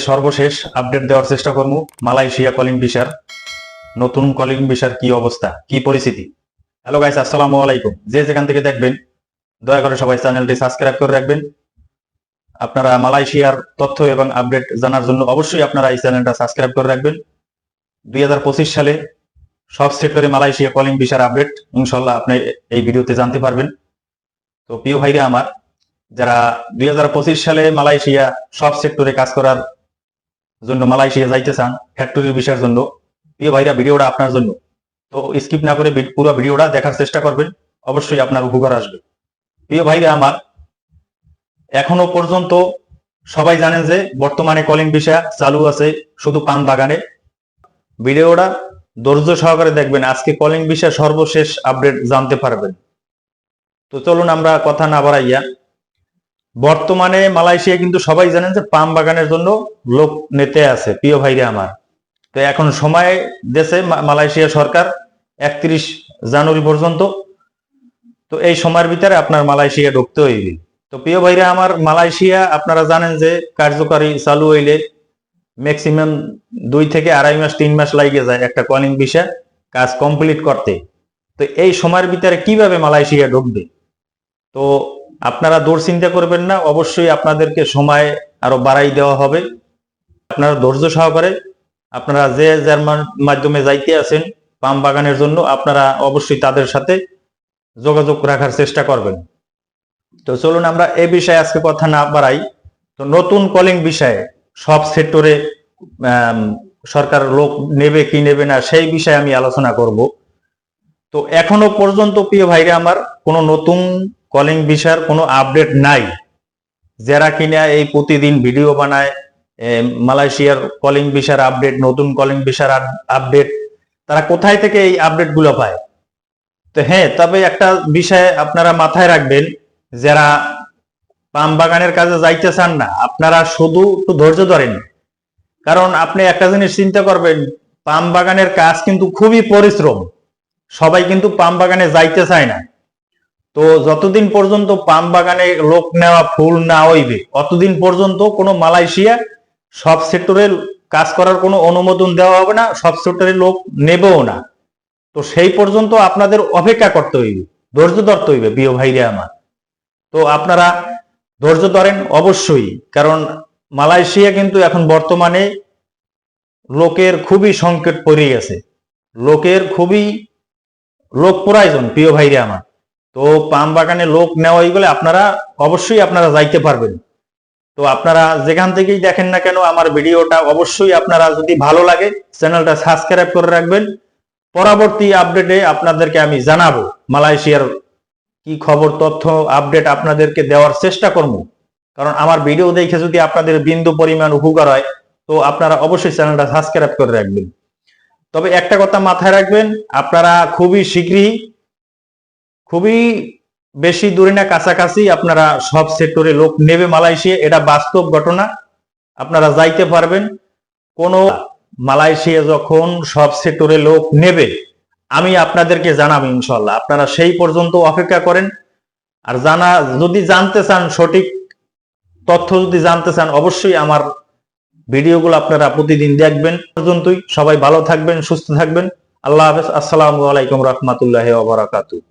সর্বশেষ আপডেট দেওয়ার চেষ্টা করব মালয়েশিয়া কলিং ভিসার নতুন কলিং ভিসার কি অবস্থা, কি পরিস্থিতি। হ্যালো গাইস, আসসালামু আলাইকুম। যে যেখান থেকে দেখবেন দয়া করে সবাই চ্যানেলটি সাবস্ক্রাইব করে রাখবেন। আপনারা মালয়েশিয়ার তথ্য এবং আপডেট জানার জন্য অবশ্যই আপনারা এই চ্যানেলটা সাবস্ক্রাইব করে রাখবেন। 2025 সালে সব সেক্টরে মালয়েশিয়া কলিং ভিসার আপডেট ইনশাআল্লাহ আপনি এই ভিডিওতে জানতে পারবেন। তো প্রিয় ভাইরা আমার, যারা 2025 সালে মালয়েশিয়া সব সেক্টরে কাজ করার জন্য মালয়েশিয়া যাইতে চান ফ্যাক্টরির বিষয়ের জন্য, প্রিয় ভাইরা ভিডিওটা আপনার জন্য। তো স্কিপ না করে পুরো ভিডিওটা দেখার চেষ্টা করবেন, অবশ্যই আপনার উপকার আসবে। প্রিয় ভাইরা আমার, এখনো পর্যন্ত সবাই জানেন যে বর্তমানে কলিং ভিসা চালু আছে শুধু পান বাগানে। ভিডিওটা ধৈর্য সহকারে দেখবেন, আজকে কলিং ভিসা সর্বশেষ আপডেট জানতে পারবেন। তো চলুন আমরা কথা না বাড়াইয়া, বর্তমানে মালয়েশিয়া কিন্তু সবাই জানেন যে পাম বাগানের জন্য লোক নিতে আছে প্রিয় ভাইরা আমার। তো এখন সময় দেশে মালয়েশিয়া সরকার 31 জানুয়ারি পর্যন্ত। তো এই সময়ের ভিতরে আপনার মালয়েশিয়া ঢুকতে হইবে। তো প্রিয় ভাইরা আমার, মালয়েশিয়া আপনারা জানেন যে কার্যকারী চালু হইলে ম্যাক্সিমাম 2 থেকে 2.5 মাস 3 মাস লাগে যায় একটা কলিং ভিসা কাজ কমপ্লিট করতে। তো এই সময়ের ভিতরে কিভাবে মালয়েশিয়া ঢুকবে, তো আপনারা দূর চিন্তা করবেন না, অবশ্যই আপনাদেরকে সময় আরো বাড়াই দেওয়া হবে। আপনারা ধৈর্য সহকারে আপনারা যে যার মাধ্যমে যাইতে আছেন পাম বাগানের জন্য, আপনারা অবশ্যই তাদের সাথে যোগাযোগ রাখার চেষ্টা করবেন। তো চলুন আমরা এই বিষয়ে আজকে কথা না বাড়াই। তো নতুন কলিং বিষয়ে সব সেক্টরে সরকার লোক নেবে কি নেবে না সেই বিষয়ে আমি আলোচনা করব। তো এখনো পর্যন্ত প্রিয় ভাইরা আমার কোনো নতুন কলিং ভিসার কোনো আপডেট নাই। যারা কিনা এই প্রতিদিন ভিডিও বানায় মালয়েশিয়ার কলিং ভিসার আপডেট, নতুন কলিং ভিসার আপডেট, তারা কোথায় থেকে এই আপডেট গুলো পায়? তো হ্যাঁ, তবে একটা বিষয় আপনারা মাথায় রাখবেন, যারা পাম বাগানের কাজে যাইতে চান না, আপনারা শুধু একটু ধৈর্য ধরেন। কারণ আপনি একটা জিনিস চিন্তা করবেন, পাম বাগানের কাজ কিন্তু খুবই পরিশ্রম। সবাই কিন্তু পাম বাগানে যাইতে চায় না। তো যতদিন পর্যন্ত পাম বাগানে লোক নেওয়া ফুল না হইবে, অতদিন পর্যন্ত কোনো মালয়েশিয়া সব সেক্টরে কাজ করার কোনো অনুমোদন দেওয়া হবে না, সব সেক্টরে লোক নেবেও না। তো সেই পর্যন্ত আপনাদের অপেক্ষা করতে হইবে, ধৈর্য ধরতে হইবে প্রিয় ভাইরা আমার। তো আপনারা ধৈর্য ধরেন অবশ্যই, কারণ মালয়েশিয়া কিন্তু এখন বর্তমানে লোকের খুবই সংকট পড়ে গেছে, লোকের খুবই লোক প্রয়োজন প্রিয় ভাইরা আমার। তো পাম বাগানে লোক নেওয়া হয়ে গেলে আপনারা অবশ্যই আপনারা যাইতে পারবেন। তো আপনারা যেখান থেকেই দেখেন না কেন আমার ভিডিওটা অবশ্যই আপনারা যদি ভালো লাগে চ্যানেলটা সাবস্ক্রাইব করে রাখবেন। পরবর্তী আপডেটে আপনাদেরকে আমি জানাবো মালয়েশিয়ার কি খবর, তথ্য আপডেট আপনাদেরকে দেওয়ার চেষ্টা করব। কারণ আমার ভিডিও দেখে যদি আপনাদের বিন্দু পরিমাণ উপকার হয়, তো আপনারা অবশ্যই চ্যানেলটা সাবস্ক্রাইব করে রাখবেন। তবে একটা কথা মাথায় রাখবেন, আপনারা খুবই শীঘ্রই, খুবই বেশি দূরে না কাছাকাছি আপনারা সব সেক্টরে লোক নেবে মালয়েশিয়া, এটা বাস্তব ঘটনা। আপনারা যাইতে পারবেন। কোন মালয়েশিয়া যখন সব সেক্টরে লোক নেবে আমি আপনাদেরকে জানাবো ইনশাআল্লাহ। আপনারা সেই পর্যন্ত অপেক্ষা করেন। আর যদি জানতে চান, সঠিক তথ্য যদি জানতে চান, অবশ্যই আমার ভিডিওগুলো আপনারা প্রতিদিন দেখবেন। পর্যন্তই সবাই ভালো থাকবেন, সুস্থ থাকবেন। আল্লাহ হাফেজ। আসসালামু আলাইকুম রহমতুল্লাহি ওয়া বারাকাতুহু।